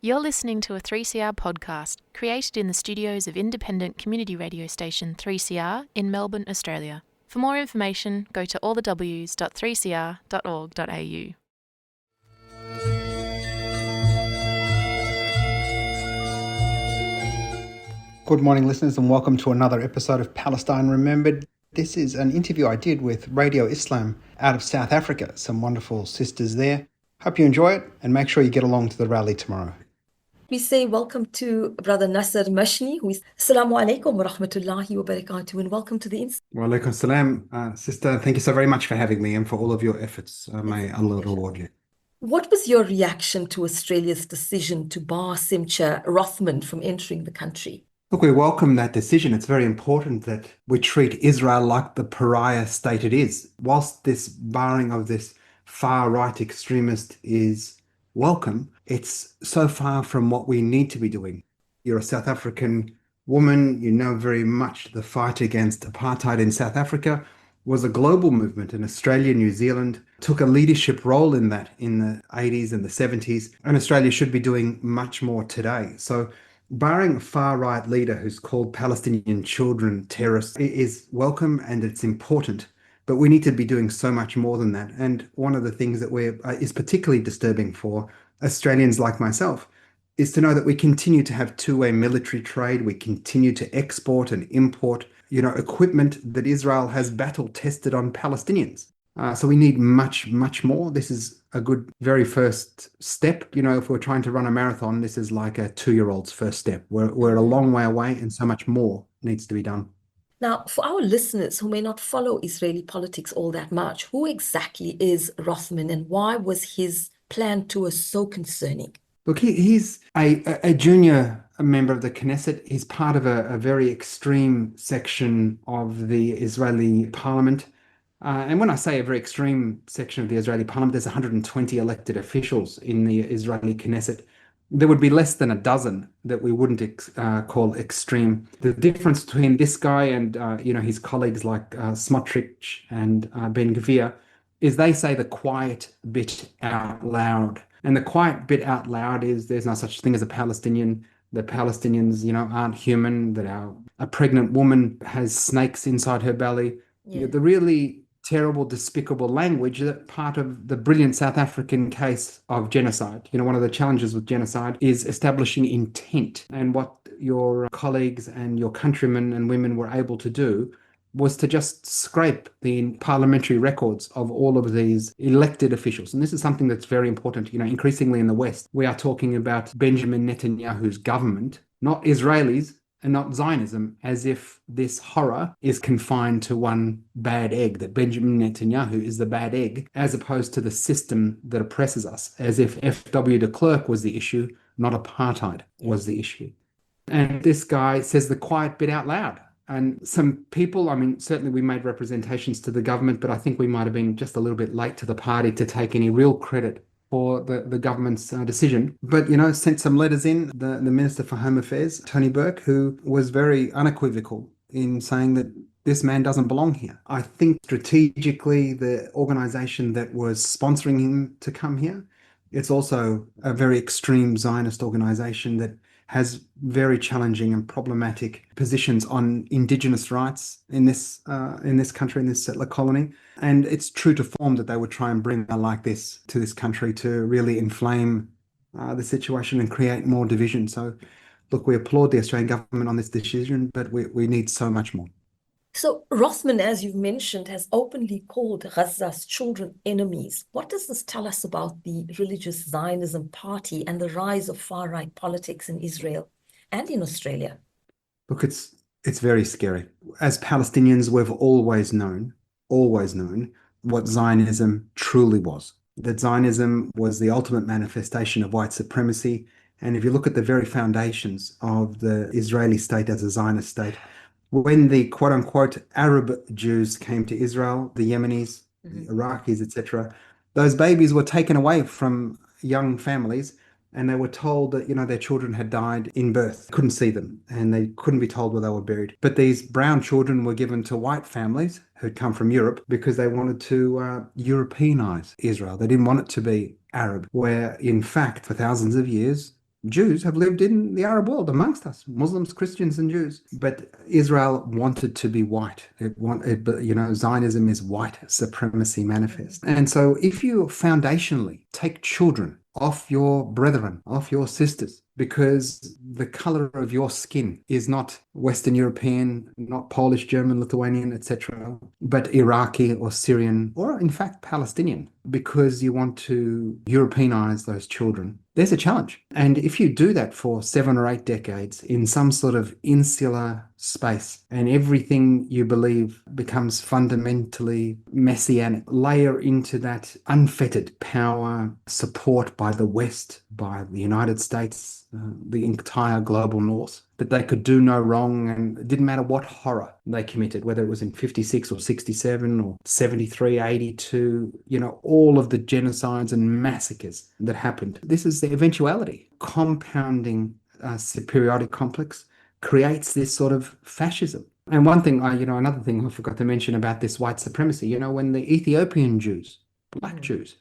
You're listening to a 3CR podcast created in the studios of independent community radio station 3CR in Melbourne, Australia. For more information, go to allthews.3cr.org.au. Good morning, listeners, and welcome to another episode of Palestine Remembered. This is an interview I did with Radio Islam out of South Africa. Some wonderful sisters there. Hope you enjoy it and make sure you get along to the rally tomorrow. We say welcome to Brother Nasser Mashni, who is Assalamu alaikum wa rahmatullahi wa barakatuh, and welcome to the Wa alaikum salam. Sister, thank you so very much for having me and for all of your efforts. May Allah reward you. What was your reaction to Australia's decision to bar Simcha Rothman from entering the country? Look, we welcome that decision. It's very important that we treat Israel like the pariah state it is. Whilst this barring of this far-right extremist is welcome, it's so far from what we need to be doing. You're a South African woman, you know very much the fight against apartheid in South Africa was a global movement, and Australia, New Zealand took a leadership role in that in the 80s and the 70s, and Australia should be doing much more today. So barring a far-right leader who's called Palestinian children terrorists is welcome and it's important. But we need to be doing so much more than that. And one of the things that is particularly disturbing for Australians like myself is to know that we continue to have two-way military trade. We continue to export and import, equipment that Israel has battle tested on Palestinians. So we need much, much more. This is a good very first step. If we're trying to run a marathon, this is like a 2-year-old's first step. We're a long way away and so much more needs to be done. Now, for our listeners who may not follow Israeli politics all that much, who exactly is Rothman and why was his planned tour so concerning? Look, he's a junior member of the Knesset. He's part of a very extreme section of the Israeli parliament. And when I say a very extreme section of the Israeli parliament, there's 120 elected officials in the Israeli Knesset. There would be less than a dozen that we wouldn't call extreme. The difference between this guy and his colleagues like Smotrich and Ben Gvir is they say the quiet bit out loud. And the quiet bit out loud is there's no such thing as a Palestinian. The Palestinians, aren't human. That a pregnant woman has snakes inside her belly. Yeah. The really terrible, despicable language that part of the brilliant South African case of genocide. One of the challenges with genocide is establishing intent. And what your colleagues and your countrymen and women were able to do was to just scrape the parliamentary records of all of these elected officials. And this is something that's very important. Increasingly in the West, we are talking about Benjamin Netanyahu's government, not Israelis, and not Zionism, as if this horror is confined to one bad egg, that Benjamin Netanyahu is the bad egg, as opposed to the system that oppresses us, as if F.W. de Klerk was the issue, not apartheid was the issue. And this guy says the quiet bit out loud. And some people, certainly we made representations to the government, but I think we might have been just a little bit late to the party to take any real credit for the government's decision. But, sent some letters in, the Minister for Home Affairs, Tony Burke, who was very unequivocal in saying that this man doesn't belong here. I think strategically, the organization that was sponsoring him to come here, it's also a very extreme Zionist organization that has very challenging and problematic positions on indigenous rights in this country, in this settler colony. And it's true to form that they would try and bring like this to this country to really inflame the situation and create more division. So, look, we applaud the Australian government on this decision, but we need so much more. So Rothman, as you've mentioned, has openly called Gaza's children enemies. What does this tell us about the religious Zionism party and the rise of far-right politics in Israel and in Australia? Look, it's very scary. As Palestinians, we've always known what Zionism truly was. That Zionism was the ultimate manifestation of white supremacy. And if you look at the very foundations of the Israeli state as a Zionist state, when the quote-unquote Arab Jews came to Israel, the Yemenis, the Iraqis, etc., those babies were taken away from young families and they were told that, their children had died in birth. Couldn't see them and they couldn't be told where they were buried. But these brown children were given to white families who'd come from Europe because they wanted to Europeanize Israel. They didn't want it to be Arab, where in fact, for thousands of years, Jews have lived in the Arab world amongst us, Muslims, Christians, and Jews. But Israel wanted to be white. Zionism is white supremacy manifest. And so if you foundationally take children off your brethren, off your sisters, because the color of your skin is not Western European, not Polish, German, Lithuanian, etc., but Iraqi or Syrian, or in fact Palestinian, because you want to Europeanize those children. There's a challenge. And if you do that for 7 or 8 decades in some sort of insular space, and everything you believe becomes fundamentally messianic, layer into that unfettered power, support by the West, by the United States, the entire global North, that they could do no wrong, and it didn't matter what horror they committed, whether it was in 56 or 67 or 73, 82, all of the genocides and massacres that happened. This is the eventuality. Compounding superiority complex creates this sort of fascism. And one thing, another thing I forgot to mention about this white supremacy, when the Ethiopian Jews, black Jews,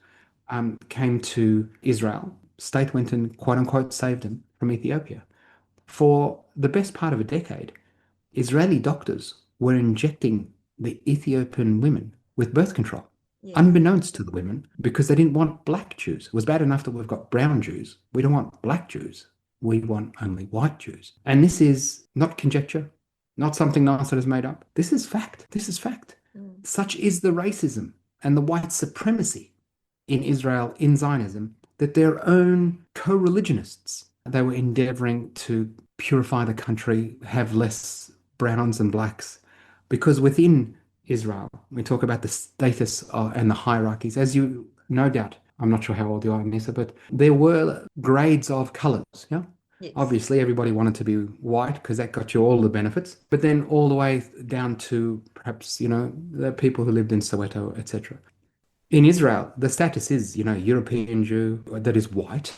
came to Israel, state went and quote unquote saved them from Ethiopia. For the best part of a decade, Israeli doctors were injecting the Ethiopian women with birth control, unbeknownst to the women, because they didn't want black Jews. It was bad enough that we've got brown Jews. We don't want black Jews. We want only white Jews. And this is not conjecture, not something Nasser has made up. This is fact. This is fact. Such is the racism and the white supremacy in Israel, in Zionism, that their own co-religionists, they were endeavoring to purify the country, have less browns and blacks, because within Israel, we talk about the status and the hierarchies. As you no doubt, I'm not sure how old you are, Annisa, but there were grades of colors, yeah? Yes. Obviously, everybody wanted to be white because that got you all the benefits, but then all the way down to perhaps, the people who lived in Soweto, etc. In Israel, the status is, European Jew that is white,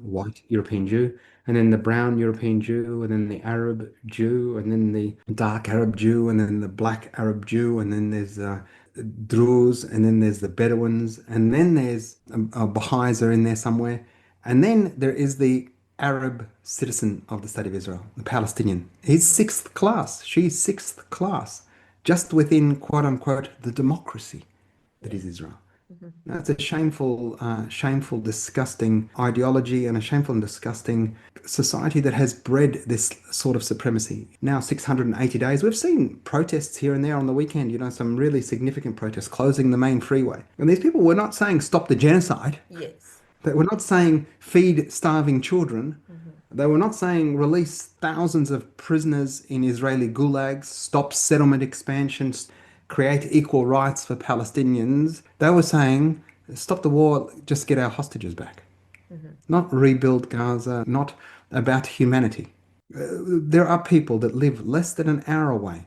white European Jew, and then the brown European Jew, and then the Arab Jew, and then the dark Arab Jew, and then the black Arab Jew, and then there's Druze, and then there's the Bedouins, and then there's Baha'is are in there somewhere, and then there is the Arab citizen of the State of Israel, the Palestinian. He's 6th class, she's 6th class, just within, quote unquote, the democracy that is Israel. That's a shameful, disgusting ideology and a shameful and disgusting society that has bred this sort of supremacy. Now 680 days, we've seen protests here and there on the weekend, some really significant protests closing the main freeway. And these people were not saying stop the genocide. Yes. They were not saying feed starving children. They were not saying release thousands of prisoners in Israeli gulags, stop settlement expansions, create equal rights for Palestinians. They were saying, stop the war, just get our hostages back. Not rebuild Gaza, not about humanity. There are people that live less than an hour away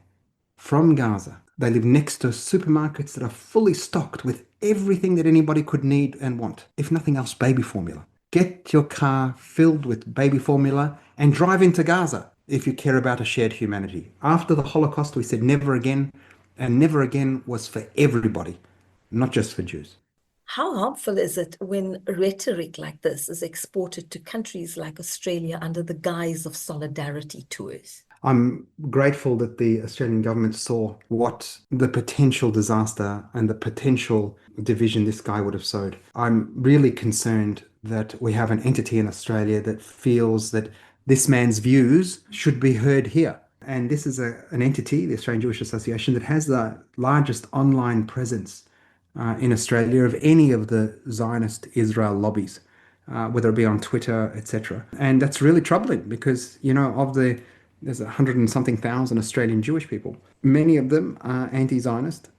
from Gaza. They live next to supermarkets that are fully stocked with everything that anybody could need and want. If nothing else, baby formula. Get your car filled with baby formula and drive into Gaza if you care about a shared humanity. After the Holocaust, we said never again. And never again was for everybody, not just for Jews. How harmful is it when rhetoric like this is exported to countries like Australia under the guise of solidarity tours? I'm grateful that the Australian government saw what the potential disaster and the potential division this guy would have sowed. I'm really concerned that we have an entity in Australia that feels that this man's views should be heard here. And this is an entity, the Australian Jewish Association, that has the largest online presence in Australia of any of the Zionist Israel lobbies, whether it be on Twitter, etc. And that's really troubling because, there's 100 and something thousand Australian Jewish people. Many of them are anti-Zionist,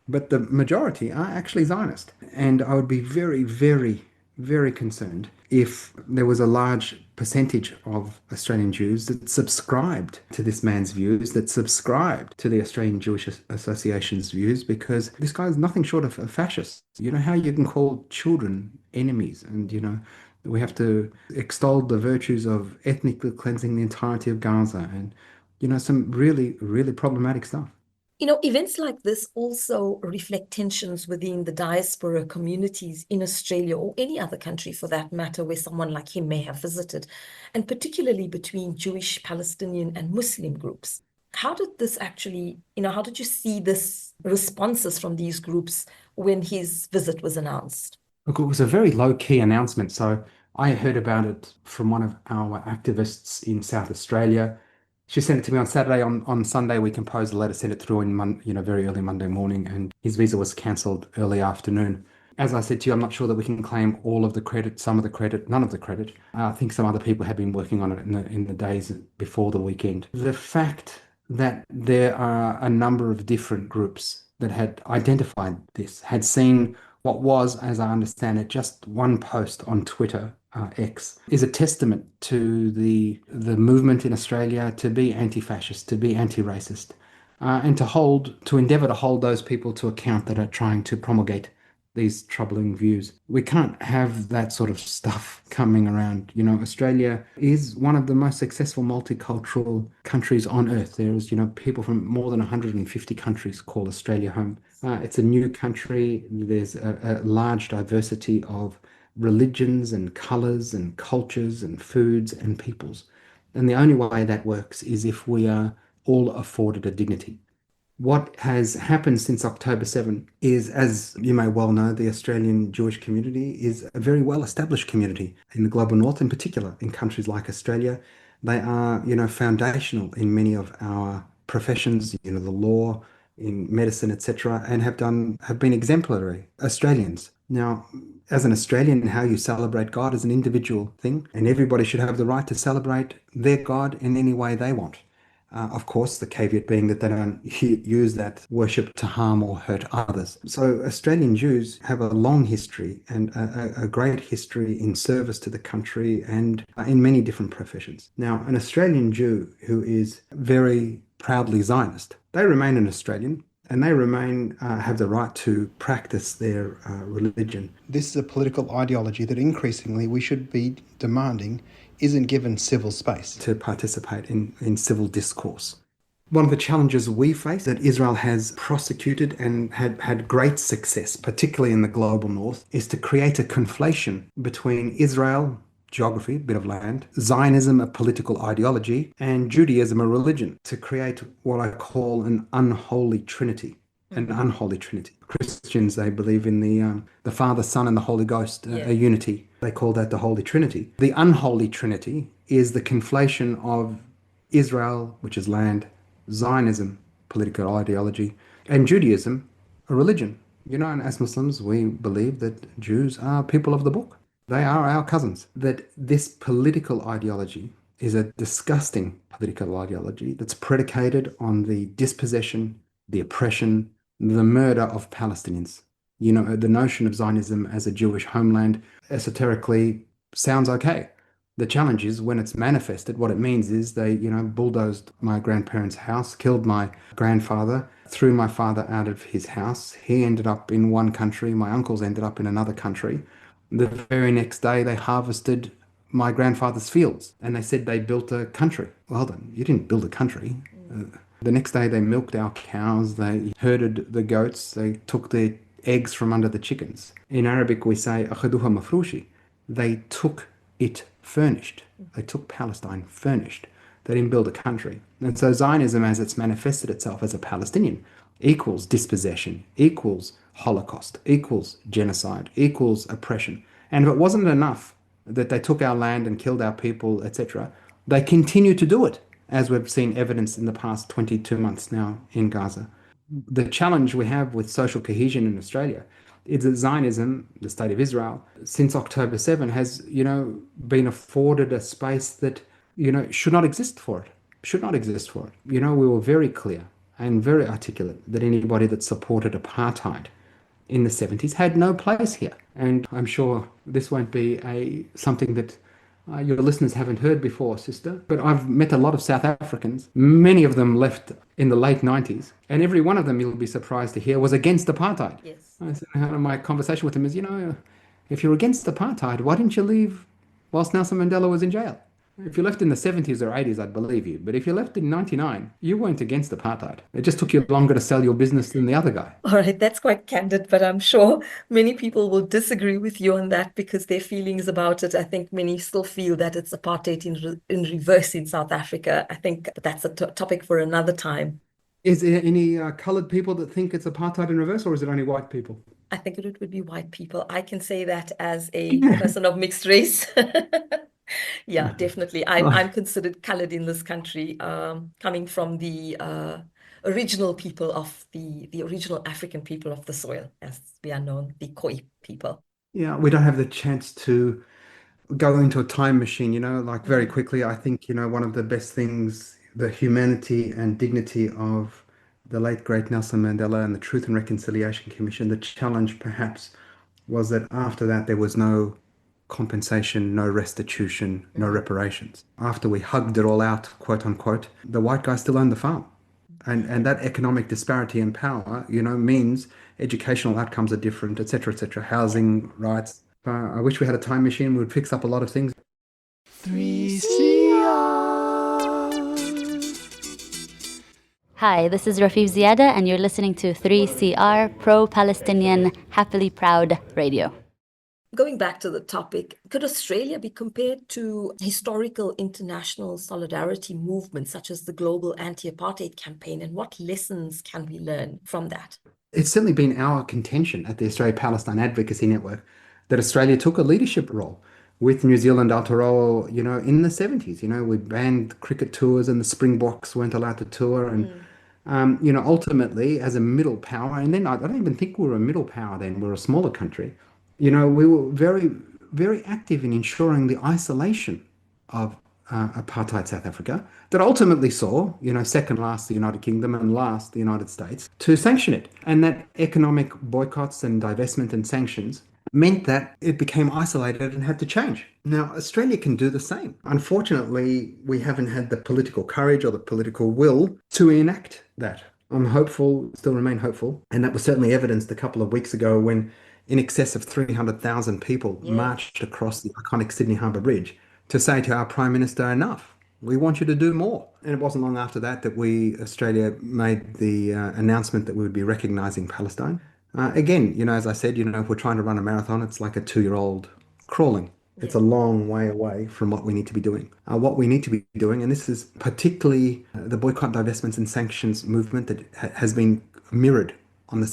but the majority are actually Zionist. And I would be very, very, very concerned if there was a large percentage of Australian Jews that subscribed to this man's views, that subscribed to the Australian Jewish Association's views, because this guy is nothing short of a fascist. How you can call children enemies, and we have to extol the virtues of ethnically cleansing the entirety of Gaza and, some really, really problematic stuff. Events like this also reflect tensions within the diaspora communities in Australia or any other country for that matter, where someone like him may have visited, and particularly between Jewish, Palestinian, and Muslim groups. How did this actually, how did you see this responses from these groups when his visit was announced? Look, it was a very low-key announcement. So I heard about it from one of our activists in South Australia. She sent it to me on Saturday. On Sunday, we composed a letter, sent it through in very early Monday morning, and his visa was cancelled early afternoon. As I said to you, I'm not sure that we can claim all of the credit, some of the credit, none of the credit. I think some other people have been working on it in the days before the weekend. The fact that there are a number of different groups that had identified this, had seen what was, as I understand it, just one post on Twitter, X, is a testament to the movement in Australia to be anti-fascist, to be anti-racist, and to endeavour to hold those people to account that are trying to promulgate these troubling views. We can't have that sort of stuff coming around. Australia is one of the most successful multicultural countries on earth. There's, people from more than 150 countries call Australia home. It's a new country. There's a large diversity of religions and colours and cultures and foods and peoples. And the only way that works is if we are all afforded a dignity. What has happened since October 7 is, as you may well know, the Australian Jewish community is a very well-established community in the global north, in particular in countries like Australia. They are, foundational in many of our professions, the law, in medicine, etc., and have been exemplary Australians. Now, as an Australian, how you celebrate God is an individual thing, and everybody should have the right to celebrate their God in any way they want. Of course, the caveat being that they don't use that worship to harm or hurt others. So Australian Jews have a long history and a great history in service to the country and in many different professions. Now, an Australian Jew who is very proudly Zionist, they remain an Australian and they have the right to practice their religion. This is a political ideology that increasingly we should be demanding isn't given civil space to participate in civil discourse. One of the challenges we face that Israel has prosecuted and had great success, particularly in the global north, is to create a conflation between Israel, geography, bit of land, Zionism, a political ideology, and Judaism, a religion, to create what I call an unholy trinity. An unholy trinity. Christians, they believe in the Father, Son, and the Holy Ghost, a unity. They call that the Holy Trinity. The unholy trinity is the conflation of Israel, which is land, Zionism, political ideology, and Judaism, a religion. And as Muslims, we believe that Jews are people of the book. They are our cousins. That this political ideology is a disgusting political ideology that's predicated on the dispossession, the oppression, the murder of Palestinians. The notion of Zionism as a Jewish homeland esoterically sounds okay. The challenge is when it's manifested, what it means is they, bulldozed my grandparents' house, killed my grandfather, threw my father out of his house. He ended up in one country. My uncles ended up in another country. The very next day, they harvested my grandfather's fields and they said they built a country. Well then, you didn't build a country. The next day they milked our cows, they herded the goats, they took the eggs from under the chickens. In Arabic we say akhaduha mafrushi. They took it furnished. They took Palestine furnished. They didn't build a country. And so Zionism, as it's manifested itself as a Palestinian, equals dispossession, equals Holocaust, equals genocide, equals oppression. And if it wasn't enough that they took our land and killed our people, etc., they continue to do it, as we've seen evidence in the past 22 months now in Gaza. The challenge we have with social cohesion in Australia is that Zionism, the State of Israel, since October 7 has, been afforded a space that, should not exist for it. Should not exist for it. We were very clear and very articulate that anybody that supported apartheid in the 70s had no place here. And I'm sure this won't be something that your listeners haven't heard before, sister, but I've met a lot of South Africans. Many of them left in the late 90s, and every one of them, you'll be surprised to hear, was against apartheid. Yes. My conversation with them is, if you're against apartheid, why didn't you leave whilst Nelson Mandela was in jail? If you left in the 70s or 80s, I'd believe you. But if you left in 99, you weren't against apartheid. It just took you longer to sell your business than the other guy. All right, that's quite candid, but I'm sure many people will disagree with you on that because their feelings about it, I think many still feel that it's apartheid in reverse in South Africa. I think that's a topic for another time. Is there any coloured people that think it's apartheid in reverse, or is it only white people? I think it would be white people. I can say that as a person of mixed race. Yeah, definitely. I'm considered colored in this country, coming from the original people of the original African people of the soil, as we are known, the Khoi people. Yeah, we don't have the chance to go into a time machine, like very Mm, quickly. I think, one of the best things, the humanity and dignity of the late great Nelson Mandela and the Truth and Reconciliation Commission, the challenge perhaps was that after that there was no compensation, no restitution, no mm. reparations. After we hugged it all out, quote unquote, the white guy still owned the farm. And that economic disparity in power, means educational outcomes are different, etc., etc. Housing rights. I wish we had a time machine. We would fix up a lot of things. 3CR. Hi, this is Rafif Ziada, and you're listening to 3CR, pro-Palestinian, happily proud radio. Going back to the topic, could Australia be compared to historical international solidarity movements such as the global anti-apartheid campaign, and what lessons can we learn from that? It's certainly been our contention at the Australia-Palestine Advocacy Network that Australia took a leadership role with New Zealand, Aotearoa, in the 70s. We banned cricket tours and the Springboks weren't allowed to tour. And, ultimately, as a middle power, and then I don't even think we were a middle power then, we were a smaller country. We were very, very active in ensuring the isolation of apartheid South Africa that ultimately saw, second last the United Kingdom and last the United States to sanction it. And that economic boycotts and divestment and sanctions meant that it became isolated and had to change. Now, Australia can do the same. Unfortunately, we haven't had the political courage or the political will to enact that. I'm hopeful, still remain hopeful, and that was certainly evidenced a couple of weeks ago when in excess of 300,000 people marched across the iconic Sydney Harbour Bridge to say to our Prime Minister, enough, we want you to do more. And it wasn't long after that Australia made the announcement that we would be recognising Palestine. Again, as I said, if we're trying to run a marathon, it's like a 2-year-old crawling. It's a long way away from what we need to be doing. What we need to be doing, and this is particularly the boycott, divestments and sanctions movement that has been mirrored on the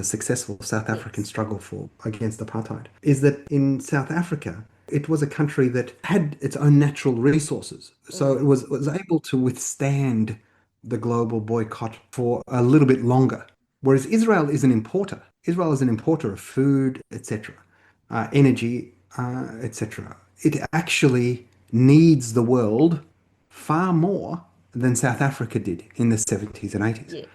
successful South African struggle against apartheid, is that in South Africa, it was a country that had its own natural resources. So it was able to withstand the global boycott for a little bit longer. Whereas Israel is an importer. Israel is an importer of food, etc., energy, etc. It actually needs the world far more than South Africa did in the 70s and 80s. Yes.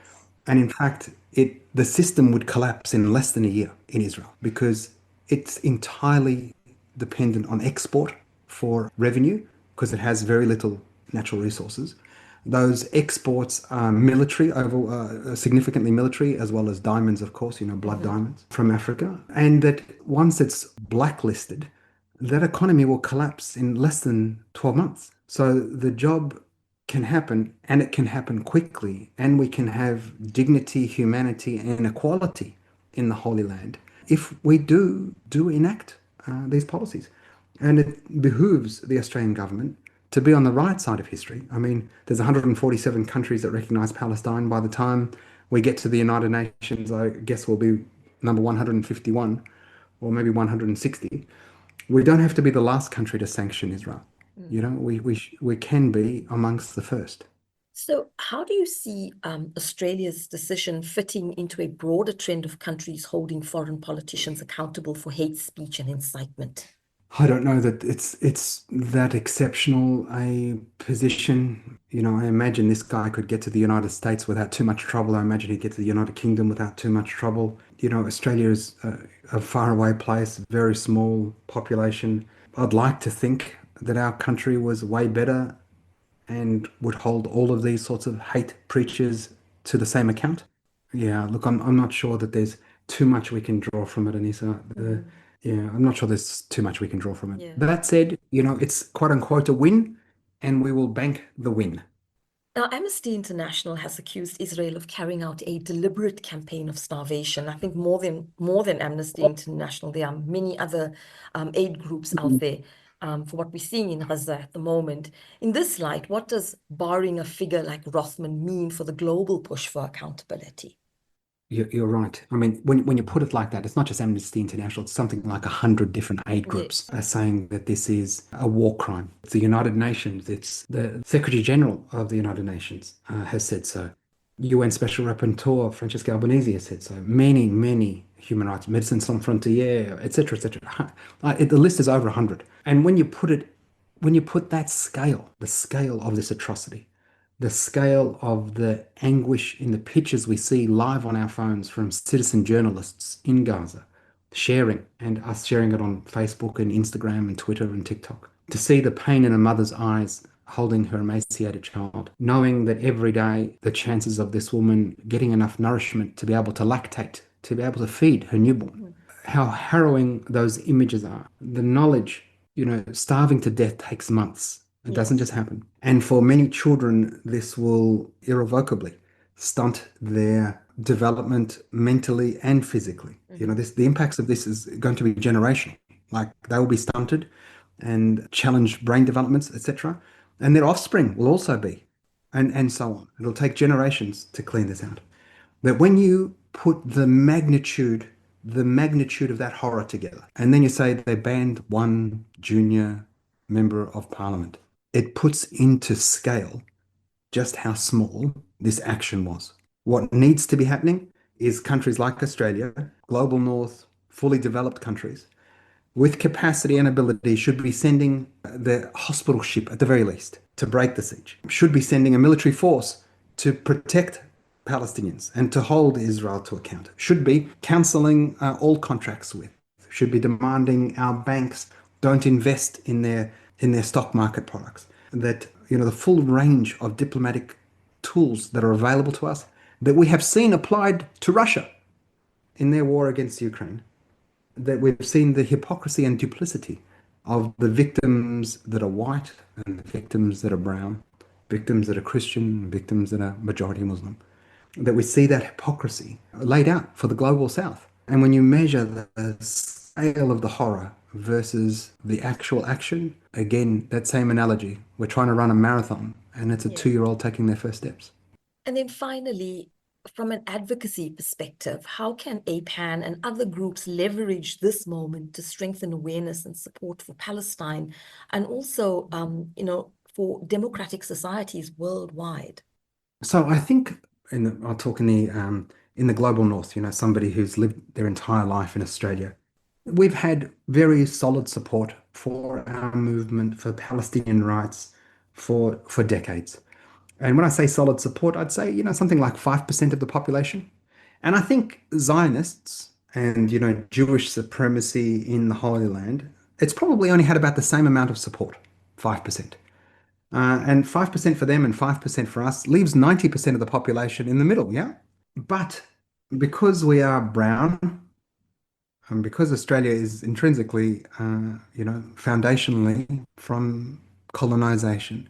And in fact, the system would collapse in less than a year in Israel because it's entirely dependent on export for revenue because it has very little natural resources. Those exports are military, significantly military, as well as diamonds, of course, blood diamonds from Africa. And that once it's blacklisted, that economy will collapse in less than 12 months. So the job can happen, and it can happen quickly, and we can have dignity, humanity, and equality in the Holy Land if we do enact these policies. And it behooves the Australian government to be on the right side of history. I mean, there's 147 countries that recognise Palestine. By the time we get to the United Nations, I guess we'll be number 151 or maybe 160. We don't have to be the last country to sanction Israel. We can be amongst the first. So how do you see Australia's decision fitting into a broader trend of countries holding foreign politicians accountable for hate speech and incitement? I don't know that it's that exceptional a position. I imagine this guy could get to the United States without too much trouble. I imagine he'd get to the United Kingdom without too much trouble. Australia is a faraway place, very small population. I'd like to think that our country was way better and would hold all of these sorts of hate preachers to the same account. Yeah, look, I'm not sure that there's too much we can draw from it, Annisa. I'm not sure there's too much we can draw from it. Yeah. That said, it's quote unquote a win and we will bank the win. Now, Amnesty International has accused Israel of carrying out a deliberate campaign of starvation. I think more than Amnesty International, there are many other aid groups out there for what we're seeing in Gaza at the moment. In this light, what does barring a figure like Rothman mean for the global push for accountability? You're right. I mean, when you put it like that, it's not just Amnesty International, it's something like 100 different aid groups are saying that this is a war crime. It's the United Nations, it's the Secretary General of the United Nations has said so. UN Special Rapporteur Francesca Albanese has said so. Many human rights, Médecins Sans Frontières, etc., etc. The list is over 100. And when you put that scale, the scale of this atrocity, the scale of the anguish in the pictures we see live on our phones from citizen journalists in Gaza, sharing, and us sharing it on Facebook and Instagram and Twitter and TikTok, to see the pain in a mother's eyes holding her emaciated child, knowing that every day the chances of this woman getting enough nourishment to be able to lactate, to be able to feed her newborn, how harrowing those images are. The knowledge, starving to death takes months. It doesn't just happen. And for many children, this will irrevocably stunt their development mentally and physically. The impacts of this is going to be generational. Like, they will be stunted and challenge brain developments, etc. And their offspring will also be, and so on. It'll take generations to clean this out. That when you put the magnitude of that horror together, and then you say they banned one junior member of parliament, it puts into scale just how small this action was. What needs to be happening is countries like Australia, global north, fully developed countries, with capacity and ability, should be sending the hospital ship at the very least to break the siege, should be sending a military force to protect Palestinians and to hold Israel to account, should be cancelling all contracts with, should be demanding our banks don't invest in their stock market products, that the full range of diplomatic tools that are available to us that we have seen applied to Russia in their war against Ukraine, that we've seen the hypocrisy and duplicity of the victims that are white and the victims that are brown, victims that are Christian, victims that are majority Muslim, that we see that hypocrisy laid out for the global south. And when you measure the scale of the horror versus the actual action, again, that same analogy, we're trying to run a marathon and it's a 2-year-old taking their first steps. And then finally, from an advocacy perspective, how can APAN and other groups leverage this moment to strengthen awareness and support for Palestine and also, for democratic societies worldwide? So I think, I'll talk in the global north, somebody who's lived their entire life in Australia, we've had very solid support for our movement for Palestinian rights for decades. And when I say solid support, I'd say, something like 5% of the population. And I think Zionists and, Jewish supremacy in the Holy Land, it's probably only had about the same amount of support, 5%. And 5% for them and 5% for us leaves 90% of the population in the middle, yeah? But because we are brown, and because Australia is intrinsically, foundationally from colonization,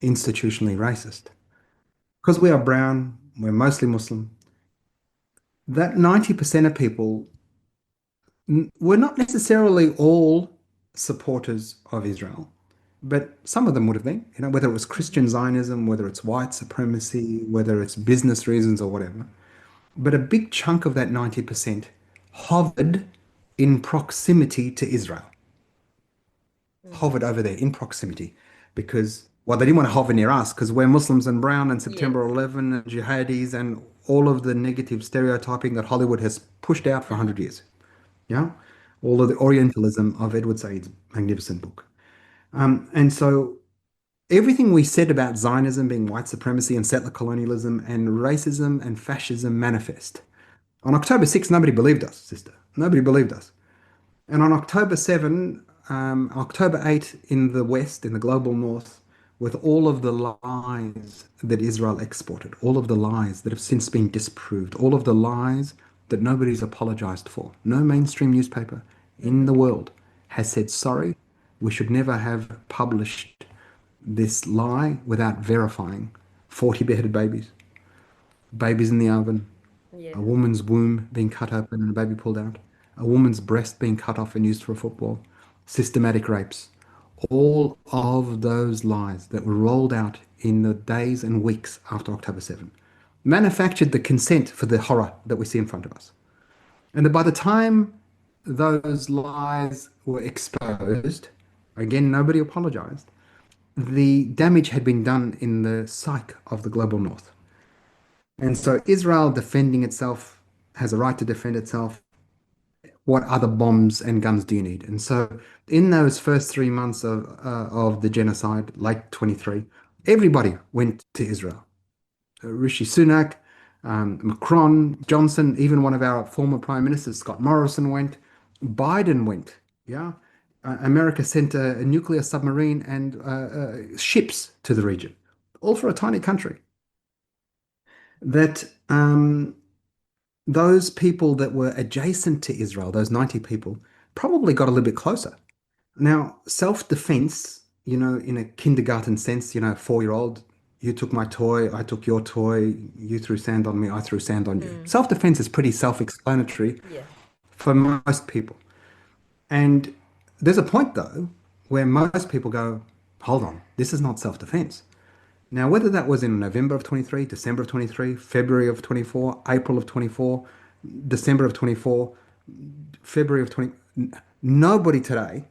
institutionally racist, because we are brown, we're mostly Muslim, that 90% of people were not necessarily all supporters of Israel, but some of them would have been, whether it was Christian Zionism, whether it's white supremacy, whether it's business reasons or whatever. But a big chunk of that 90% hovered in proximity to Israel. Hovered over there in proximity because, well, they didn't want to hover near us because we're Muslims and brown and September 11 and jihadis and all of the negative stereotyping that Hollywood has pushed out for 100 years. Yeah? All of the Orientalism of Edward Said's magnificent book. And so everything we said about Zionism being white supremacy and settler colonialism and racism and fascism manifest. On October 6th, nobody believed us, sister. Nobody believed us. And on October 7, October 8 in the West, in the global North, with all of the lies that Israel exported, all of the lies that have since been disproved, all of the lies that nobody's apologized for. No mainstream newspaper in the world has said, sorry, we should never have published this lie without verifying 40 beheaded babies, babies in the oven, Yeah. a woman's womb being cut open and a baby pulled out, a woman's breast being cut off and used for football, systematic rapes. All of those lies that were rolled out in the days and weeks after October 7 manufactured the consent for the horror that we see in front of us. And that by the time those lies were exposed, again, nobody apologized, the damage had been done in the psyche of the global north. And so Israel defending itself has a right to defend itself. What other bombs and guns do you need? And so in those first 3 months of the genocide, late 23, everybody went to Israel. Rishi Sunak, Macron, Johnson, even one of our former prime ministers, Scott Morrison, went. Biden went. Yeah, America sent a nuclear submarine and ships to the region, all for a tiny country. That those people that were adjacent to Israel, those 90 people, probably got a little bit closer. Now, self-defense, in a kindergarten sense, 4-year-old, you took my toy, I took your toy, you threw sand on me, I threw sand on you. Self-defense is pretty self-explanatory for most people. And there's a point, though, where most people go, hold on, this is not self-defense. Now, whether that was in November of 23, December of 23, February of 24, April of 24, December of 24, February of 20, nobody today,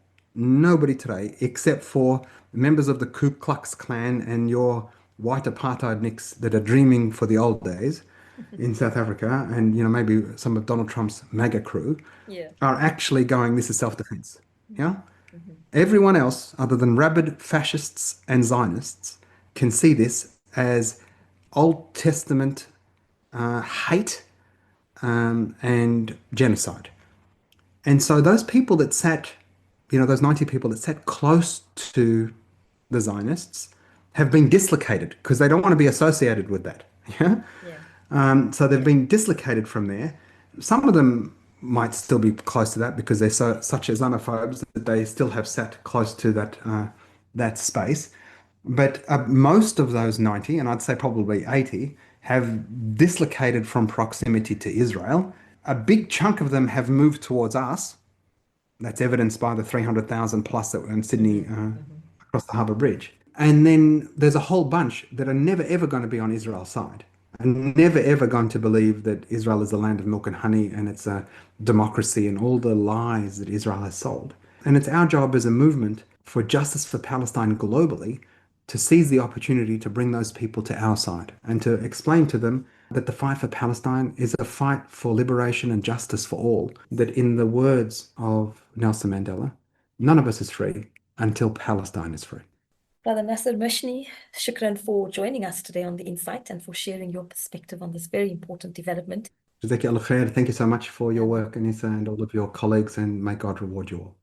except for members of the Ku Klux Klan and your white apartheid nicks that are dreaming for the old days in South Africa, and maybe some of Donald Trump's MAGA crew, are actually going, this is self-defense. Yeah? Everyone else, other than rabid fascists and Zionists, can see this as Old Testament hate and genocide. And so those people that sat, those 90 people that sat close to the Zionists have been dislocated because they don't want to be associated with that. Yeah. So they've been dislocated from there. Some of them might still be close to that because they're such Islamophobes that they still have sat close to that space. But most of those 90, and I'd say probably 80, have dislocated from proximity to Israel. A big chunk of them have moved towards us. That's evidenced by the 300,000 plus that were in Sydney across the Harbour Bridge. And then there's a whole bunch that are never ever going to be on Israel's side and never ever going to believe that Israel is the land of milk and honey and it's a democracy and all the lies that Israel has sold. And it's our job as a movement for justice for Palestine globally to seize the opportunity to bring those people to our side and to explain to them that the fight for Palestine is a fight for liberation and justice for all. That in the words of Nelson Mandela, none of us is free until Palestine is free. Brother Nasser Mashni, shukran for joining us today on The Insight and for sharing your perspective on this very important development. Jazakallah khair. Thank you so much for your work, Annisa, and all of your colleagues, and may God reward you all.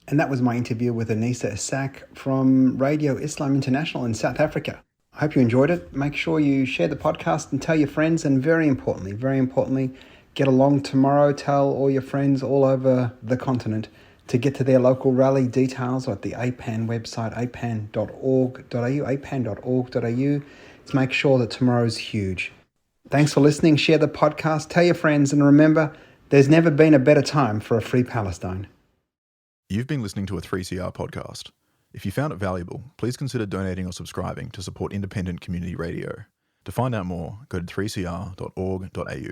And that was my interview with Annisa Essack from Radio Islam International in South Africa. I hope you enjoyed it. Make sure you share the podcast and tell your friends. And very importantly, get along tomorrow. Tell all your friends all over the continent to get to their local rally. Details at the APAN website, apan.org.au. Let's make sure that tomorrow's huge. Thanks for listening. Share the podcast. Tell your friends. And remember, there's never been a better time for a free Palestine. You've been listening to a 3CR podcast. If you found it valuable, please consider donating or subscribing to support independent community radio. To find out more, go to 3cr.org.au.